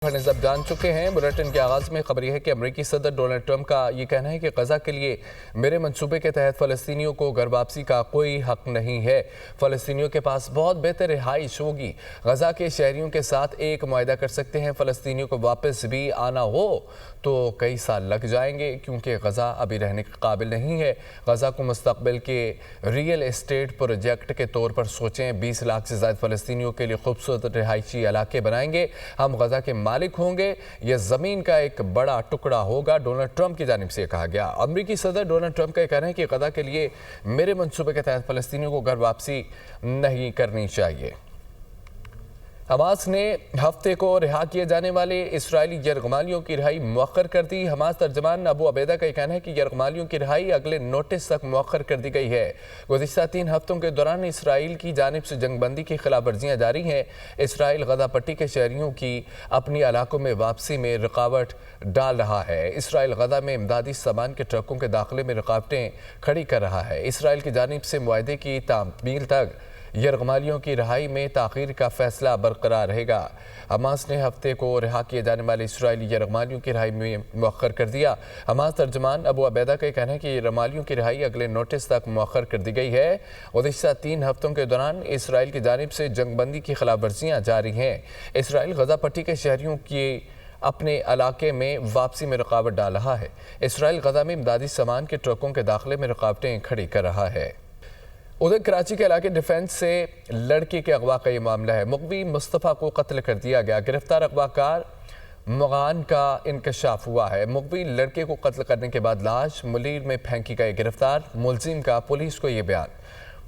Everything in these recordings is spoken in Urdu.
نظب جان چکے ہیں۔ بلیٹن کے آغاز میں خبر یہ ہے کہ امریکی صدر ڈونلڈ ٹرمپ کا یہ کہنا ہے کہ غزہ کے لیے میرے منصوبے کے تحت فلسطینیوں کو گھر واپسی کا کوئی حق نہیں ہے۔ فلسطینیوں کے پاس بہت بہتر رہائش ہوگی۔ غزہ کے شہریوں کے ساتھ ایک معاہدہ کر سکتے ہیں۔ فلسطینیوں کو واپس بھی آنا ہو تو کئی سال لگ جائیں گے کیونکہ غزہ ابھی رہنے کے قابل نہیں ہے۔ غزہ کو مستقبل کے ریئل اسٹیٹ پروجیکٹ کے طور پر سوچیں۔ 20 لاکھ سے زائد فلسطینیوں کے لیے خوبصورت رہائشی علاقے بنائیں گے۔ ہم غزہ کے مالک ہوں گے۔ یہ زمین کا ایک بڑا ٹکڑا ہوگا، ڈونلڈ ٹرمپ کی جانب سے کہا گیا۔ امریکی صدر ڈونلڈ ٹرمپ کا کہنا ہے کہ غزہ کے لیے میرے منصوبے کے تحت فلسطینیوں کو گھر واپسی نہیں کرنی چاہیے۔ حماس نے ہفتے کو رہا کیے جانے والے اسرائیلی یرغمالیوں کی رہائی مؤخر کر دی۔ حماس ترجمان ابو عبیدہ کا یہ کہنا ہے کہ یرغمالیوں کی رہائی اگلے نوٹس تک مؤخر کر دی گئی ہے۔ گزشتہ 3 ہفتوں کے دوران اسرائیل کی جانب سے جنگ بندی کی خلاف ورزیاں جاری ہیں۔ اسرائیل غزہ پٹی کے شہریوں کی اپنی علاقوں میں واپسی میں رکاوٹ ڈال رہا ہے۔ اسرائیل غزہ میں امدادی سامان کے ٹرکوں کے داخلے میں رکاوٹیں کھڑی کر رہا ہے۔ اسرائیل کی جانب سے معاہدے کی تعمیل تک یرغمالیوں کی رہائی میں تاخیر کا فیصلہ برقرار رہے گا۔ حماس نے ہفتے کو رہا کیے جانے والے اسرائیلی یرغمالیوں کی رہائی میں مؤخر کر دیا۔ حماس ترجمان ابو عبیدہ کا کہنا ہے کہ یرغمالیوں کی رہائی اگلے نوٹس تک مؤخر کر دی گئی ہے۔ گزشتہ 3 ہفتوں کے دوران اسرائیل کی جانب سے جنگ بندی کی خلاف ورزیاں جاری ہیں۔ اسرائیل غزہ پٹی کے شہریوں کی اپنے علاقے میں واپسی میں رکاوٹ ڈال رہا ہے۔ اسرائیل غزہ میں امدادی سامان کے ٹرکوں کے داخلے میں رکاوٹیں کھڑی کر رہا ہے۔ ادھر کراچی کے علاقے ڈیفنس سے لڑکی کے اغوا کا یہ معاملہ ہے۔ مغوی مصطفیٰ کو قتل کر دیا گیا۔ گرفتار اغوا کار مغان کا انکشاف ہوا ہے۔ مغوی لڑکے کو قتل کرنے کے بعد لاش ملیر میں پھینکی گئی۔ گرفتار ملزم کا پولیس کو یہ بیان۔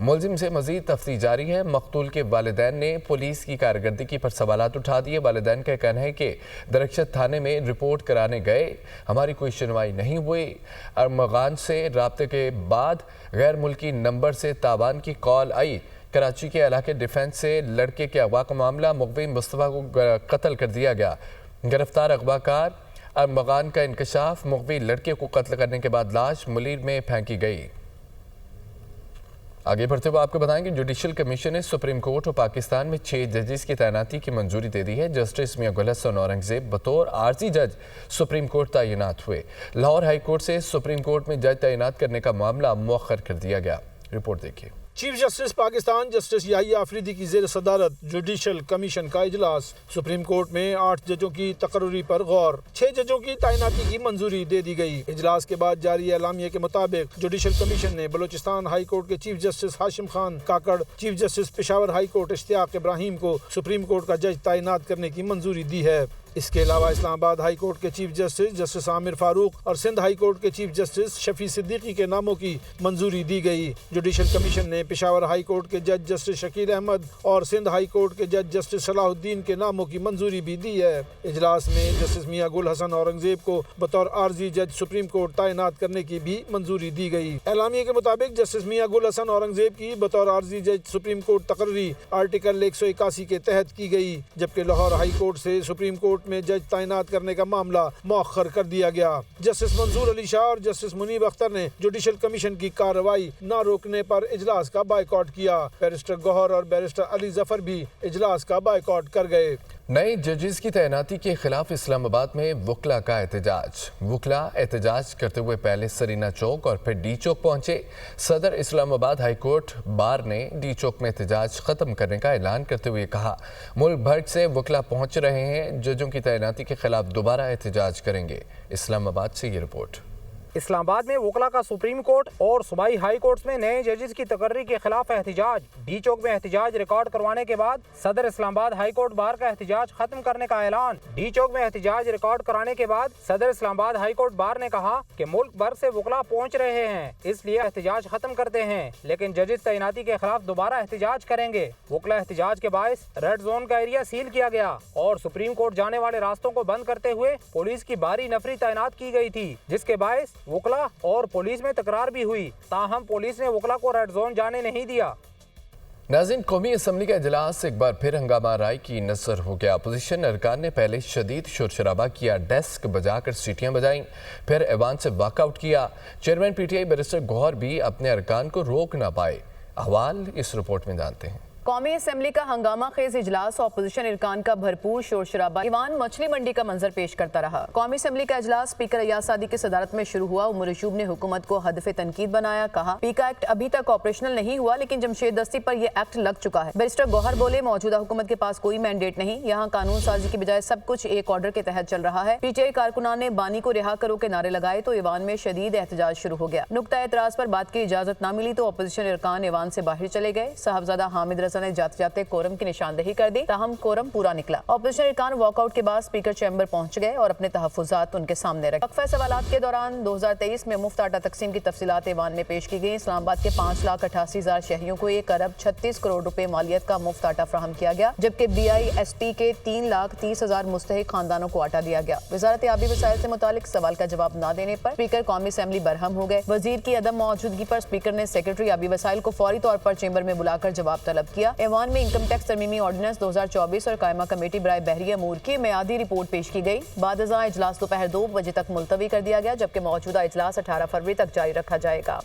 ملزم سے مزید تفتیش جاری ہے۔ مقتول کے والدین نے پولیس کی کارکردگی پر سوالات اٹھا دیے۔ والدین کا کہنا ہے کہ درخشت تھانے میں رپورٹ کرانے گئے، ہماری کوئی سنوائی نہیں ہوئی۔ ارمغان سے رابطے کے بعد غیر ملکی نمبر سے تاوان کی کال آئی۔ کراچی کے علاقے ڈیفنس سے لڑکے کے اغوا کا معاملہ، مغوی مصطفیٰ کو قتل کر دیا گیا۔ گرفتار اغوا کار ارمغان کا انکشاف، مغوی لڑکے کو قتل کرنے کے بعد لاش ملیر میں پھینکی گئی۔ آگے بڑھتے ہوئے آپ کو بتائیں کہ جوڈیشل کمیشن نے سپریم کورٹ اور پاکستان میں 6 ججز کی تعیناتی کی منظوری دے دی ہے۔ جسٹس میاں گل حسن اورنگزیب بطور عارضی جج سپریم کورٹ تعینات ہوئے۔ لاہور ہائی کورٹ سے سپریم کورٹ میں جج تعینات کرنے کا معاملہ مؤخر کر دیا گیا۔ رپورٹ دیکھیے۔ چیف جسٹس پاکستان جسٹس یحییٰ آفریدی کی زیر صدارت جوڈیشل کمیشن کا اجلاس۔ سپریم کورٹ میں 8 ججوں کی تقرری پر غور۔ 6 ججوں کی تعیناتی کی منظوری دے دی گئی۔ اجلاس کے بعد جاری اعلامیے کے مطابق جوڈیشل کمیشن نے بلوچستان ہائی کورٹ کے chief justice Hashim Khan Kakar, chief justice Peshawar high court Ishtiaq Ibrahim کو سپریم کورٹ کا جج تعینات کرنے کی منظوری دی ہے۔ اس کے علاوہ اسلام آباد ہائی کورٹ کے چیف جسٹس جسٹس عامر فاروق اور سندھ ہائی کورٹ کے چیف جسٹس شفیع صدیقی کے ناموں کی منظوری دی گئی۔ جوڈیشل کمیشن نے پشاور ہائی کورٹ کے جج جسٹس شکیل احمد اور سندھ ہائی کورٹ کے جج جسٹس صلاح الدین کے ناموں کی منظوری بھی دی ہے۔ اجلاس میں جسٹس میاں گل حسن اورنگزیب کو بطور عارضی جج سپریم کورٹ تعینات کرنے کی بھی منظوری دی گئی۔ اعلامیے کے مطابق جسٹس میاں گل حسن اورنگزیب کی بطور عارضی جج سپریم کورٹ تقرری آرٹیکل 181 کے تحت کی گئی، جبکہ لاہور ہائی کورٹ سے سپریم کورٹ میں جج تعینات کرنے کا معاملہ مؤخر کر دیا گیا۔ جسٹس منظور علی شاہ اور جسٹس منیب اختر نے جوڈیشل کمیشن کی کارروائی نہ روکنے پر اجلاس کا بائیکاٹ کیا۔ بیرسٹر گوہر اور بیرسٹر علی ظفر بھی اجلاس کا بائیکاٹ کر گئے۔ نئے ججز کی تعیناتی کے خلاف اسلام آباد میں وکلاء کا احتجاج۔ وکلاء احتجاج کرتے ہوئے پہلے سرینا چوک اور پھر ڈی چوک پہنچے۔ صدر اسلام آباد ہائی کورٹ بار نے ڈی چوک میں احتجاج ختم کرنے کا اعلان کرتے ہوئے کہا، ملک بھر سے وکلاء پہنچ رہے ہیں، ججوں کی تعیناتی کے خلاف دوبارہ احتجاج کریں گے۔ اسلام آباد سے یہ رپورٹ۔ اسلام آباد میں وکلاء کا سپریم کورٹ اور صوبائی ہائی کورٹس میں نئے ججز کی تقرری کے خلاف احتجاج۔ ڈی چوک میں احتجاج ریکارڈ کروانے کے بعد صدر اسلام آباد ہائی کورٹ بار کا احتجاج ختم کرنے کا اعلان۔ ڈی چوک میں احتجاج ریکارڈ کرانے کے بعد صدر اسلام آباد ہائی کورٹ بار نے کہا کہ ملک بھر سے وکلاء پہنچ رہے ہیں، اس لیے احتجاج ختم کرتے ہیں، لیکن ججز تعیناتی کے خلاف دوبارہ احتجاج کریں گے۔ وکلاء احتجاج کے باعث ریڈ زون کا ایریا سیل کیا گیا اور سپریم کورٹ جانے والے راستوں کو بند کرتے ہوئے پولیس کی بھاری نفری تعینات کی گئی تھی، جس کے باعث وکلاء اور پولیس میں تکرار بھی ہوئی، تاہم پولیس نے وکلاء کو ریڈ زون جانے نہیں دیا۔ ناظرین، قومی اسمبلی کا اجلاس ایک بار پھر ہنگامہ آرائی کی نذر ہو گیا۔ اپوزیشن ارکان نے پہلے شدید شور شرابہ کیا، ڈیسک بجا کر سیٹیاں بجائیں، پھر ایوان سے واک آؤٹ کیا۔ Chairman P T I barrister Gohar بھی اپنے ارکان کو روک نہ پائے۔ احوال اس رپورٹ میں جانتے ہیں۔ قومی اسمبلی کا ہنگامہ خیز اجلاس اپوزیشن ارکان کا بھرپور شور شرابہ ایوان مچھلی منڈی کا منظر پیش کرتا رہا۔ قومی اسمبلی کا اجلاس اسپیکر ایاز صادق کی صدارت میں شروع ہوا۔ عمر ایوب نے حکومت کو ہدف تنقید بنایا، کہا پیکا ایکٹ ابھی تک آپریشنل نہیں ہوا لیکن جمشید دستی پر یہ ایکٹ لگ چکا ہے۔ بیرسٹر گوہر بولے موجودہ حکومت کے پاس کوئی مینڈیٹ نہیں، یہاں قانون سازی کی بجائے سب کچھ ایک آرڈر کے تحت چل رہا ہے۔ پی ٹی آئی کارکنان نے بانی کو رہا کرو کے نعرے لگائے تو ایوان میں شدید احتجاج شروع ہو گیا۔ نقطہ اعتراض پر بات کی اجازت نہ ملی تو اپوزیشن ارکان ایوان سے باہر چلے گئے۔ صاحبزادہ حامد رضا نے جاتے جاتے کورم کی نشاندہی کر دی، تاہم کورم پورا نکلا۔ اپوزیشن ارکان واک آؤٹ کے بعد اسپیکر چیمبر پہنچ گئے اور اپنے تحفظات ان کے سامنے رکھے۔ وقفہ سوالات کے دوران 2023 میں مفت آٹا تقسیم کی تفصیلات ایوان میں پیش کی گئی۔ اسلام آباد کے 5,88,000 شہریوں کو 1,36 کروڑ روپے مالیت کا مفت آٹا فراہم کیا گیا، جبکہ BISP کے 3,30,000 مستحق خاندانوں کو آٹا دیا گیا۔ وزارت آبی وسائل سے متعلق سوال کا جواب نہ دینے پر اسپیکر قومی اسمبلی برہم ہو گئے۔ وزیر کی عدم موجودگی پر اسپیکر نے سیکرٹری آبی وسائل کو فوری طور پر چیمبر میں بلا کر جواب طلب کیا۔ ایوان میں انکم ٹیکس ترمیمی آرڈیننس 2024 اور قائمہ کمیٹی برائے بحری امور کی میعادی رپورٹ پیش کی گئی۔ بعد ازاں اجلاس دوپہر 2 بجے تک ملتوی کر دیا گیا، جبکہ موجودہ اجلاس 18 فروری تک جاری رکھا جائے گا۔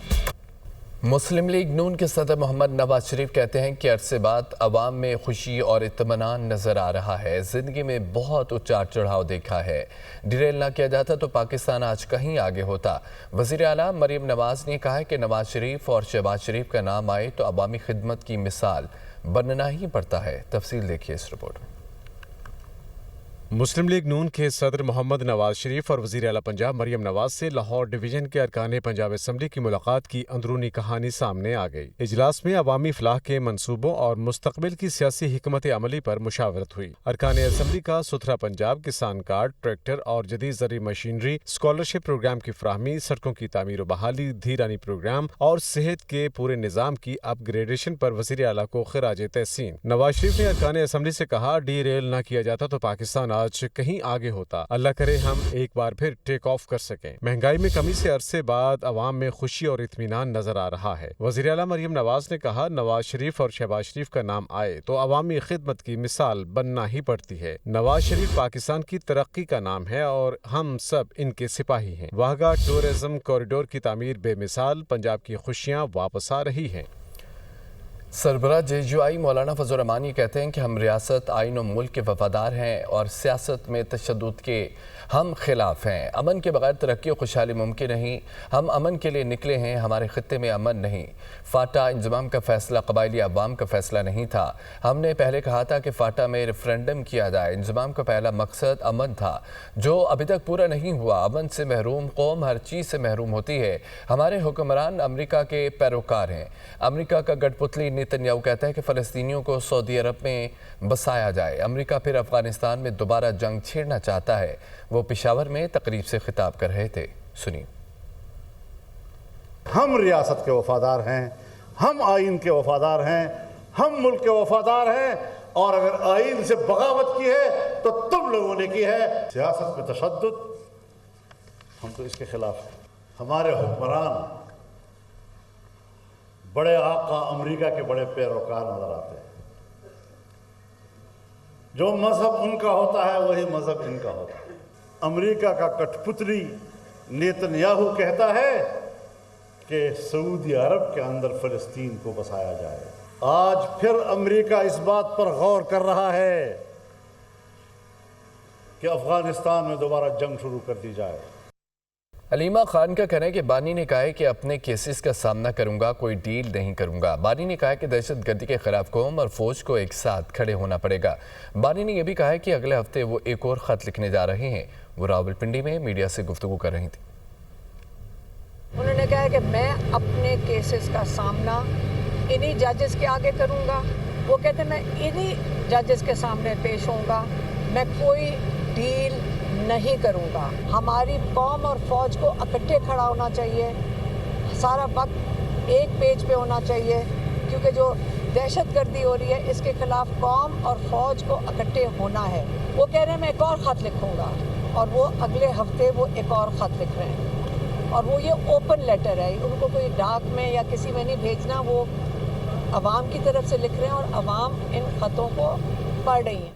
مسلم لیگ نون کے صدر محمد نواز شریف کہتے ہیں کہ عرصے بعد عوام میں خوشی اور اطمینان نظر آ رہا ہے۔ زندگی میں بہت اتار چڑھاؤ دیکھا ہے، ڈیریل نہ کیا جاتا تو پاکستان آج کہیں آگے ہوتا۔ وزیر اعلیٰ مریم نواز نے کہا کہ نواز شریف اور شہباز شریف کا نام آئے تو عوامی خدمت کی مثال بننا ہی پڑتا ہے۔ تفصیل دیکھیے اس رپورٹ میں۔ مسلم لیگ نون کے صدر محمد نواز شریف اور وزیر اعلیٰ پنجاب مریم نواز سے لاہور ڈویژن کے ارکان پنجاب اسمبلی کی ملاقات کی اندرونی کہانی سامنے آ گئی۔ اجلاس میں عوامی فلاح کے منصوبوں اور مستقبل کی سیاسی حکمت عملی پر مشاورت ہوئی۔ ارکان اسمبلی کا ستھرا پنجاب، کسان کارڈ، ٹریکٹر اور جدید زرعی مشینری، اسکالرشپ پروگرام کی فراہمی، سڑکوں کی تعمیر و بحالی، دھیرانی پروگرام اور صحت کے پورے نظام کی اپ گریڈیشن پر وزیر اعلیٰ کو خراج تحسین۔ نواز شریف نے ارکان اسمبلی سے کہا ڈی ریل نہ کیا جاتا تو پاکستان آج کہیں آگے ہوتا، اللہ کرے ہم ایک بار پھر ٹیک آف کر سکیں۔ مہنگائی میں کمی سے عرصے بعد عوام میں خوشی اور اطمینان نظر آ رہا ہے۔ وزیر اعلیٰ مریم نواز نے کہا نواز شریف اور شہباز شریف کا نام آئے تو عوامی خدمت کی مثال بننا ہی پڑتی ہے۔ نواز شریف پاکستان کی ترقی کا نام ہے اور ہم سب ان کے سپاہی ہیں۔ واہگہ ٹورزم کوریڈور کی تعمیر بے مثال، پنجاب کی خوشیاں واپس آ رہی ہیں۔ سربراہ JUI مولانا فضل الرحمان یہ کہتے ہیں کہ ہم ریاست، آئین و ملک کے وفادار ہیں اور سیاست میں تشدد کے ہم خلاف ہیں۔ امن کے بغیر ترقی و خوشحالی ممکن نہیں، ہم امن کے لیے نکلے ہیں، ہمارے خطے میں امن نہیں۔ فاٹا انضمام کا فیصلہ قبائلی عوام کا فیصلہ نہیں تھا، ہم نے پہلے کہا تھا کہ فاٹا میں ریفرینڈم کیا جائے۔ انضمام کا پہلا مقصد امن تھا جو ابھی تک پورا نہیں ہوا۔ امن سے محروم قوم ہر چیز سے محروم ہوتی ہے۔ ہمارے حکمران امریکہ کے پیروکار ہیں۔ امریکہ کا گڑھ پتلی نیتنیاہو کہتا ہے کہ فلسطینیوں کو سعودی عرب میں بسایا جائے۔ امریکہ پھر افغانستان میں دوبارہ جنگ چھیڑنا چاہتا ہے۔ وہ پشاور میں تقریب سے خطاب کر رہے تھے، سنیے۔ ہم ریاست کے وفادار ہیں، ہم آئین کے وفادار ہیں، ہم ملک کے وفادار ہیں، اور اگر آئین سے بغاوت کی ہے تو تم لوگوں نے کی ہے۔ سیاست میں تشدد، ہم تو اس کے خلاف ہیں۔ ہمارے حکمران بڑے آقا امریکہ کے بڑے پیروکار نظر آتے ہیں۔ جو مذہب ان کا ہوتا ہے وہی مذہب ان کا ہوتا ہے۔ امریکہ کا کٹھ پتلی نیتنیاہو کہتا ہے کہ سعودی عرب کے اندر فلسطین کو بسایا جائے۔ آج پھر امریکہ اس بات پر غور کر رہا ہے کہ افغانستان میں دوبارہ جنگ شروع کر دی جائے۔ علیمہ خان کا کہنا ہے کہ بانی نے کہا ہے کہ اپنے کیسز کا سامنا کروں گا، کوئی ڈیل نہیں کروں گا۔ بانی نے کہا ہے کہ دہشت گردی کے خلاف قوم اور فوج کو ایک ساتھ کھڑے ہونا پڑے گا۔ بانی نے یہ بھی کہا ہے کہ اگلے ہفتے وہ ایک اور خط لکھنے جا رہے ہیں۔ وہ راولپنڈی میں میڈیا سے گفتگو کر رہی تھی۔ انہوں نے کہا ہے کہ میں اپنے کیسز کا سامنا انہی ججز کے آگے کروں گا۔ وہ کہتے ہیں میں انہی ججز کے سامنے پیش ہوں گا، میں کوئی ڈیل نہیں کروں گا۔ ہماری قوم اور فوج کو اکٹھے کھڑا ہونا چاہیے، سارا وقت ایک پیج پہ ہونا چاہیے، کیونکہ جو دہشت گردی ہو رہی ہے اس کے خلاف قوم اور فوج کو اکٹھے ہونا ہے۔ وہ کہہ رہے ہیں میں ایک اور خط لکھوں گا، اور وہ اگلے ہفتے وہ ایک اور خط لکھ رہے ہیں، اور وہ یہ اوپن لیٹر ہے، ان کو کوئی ڈاک میں یا کسی میں نہیں بھیجنا، وہ عوام کی طرف سے لکھ رہے ہیں اور عوام ان خطوں کو پڑھ رہی ہیں۔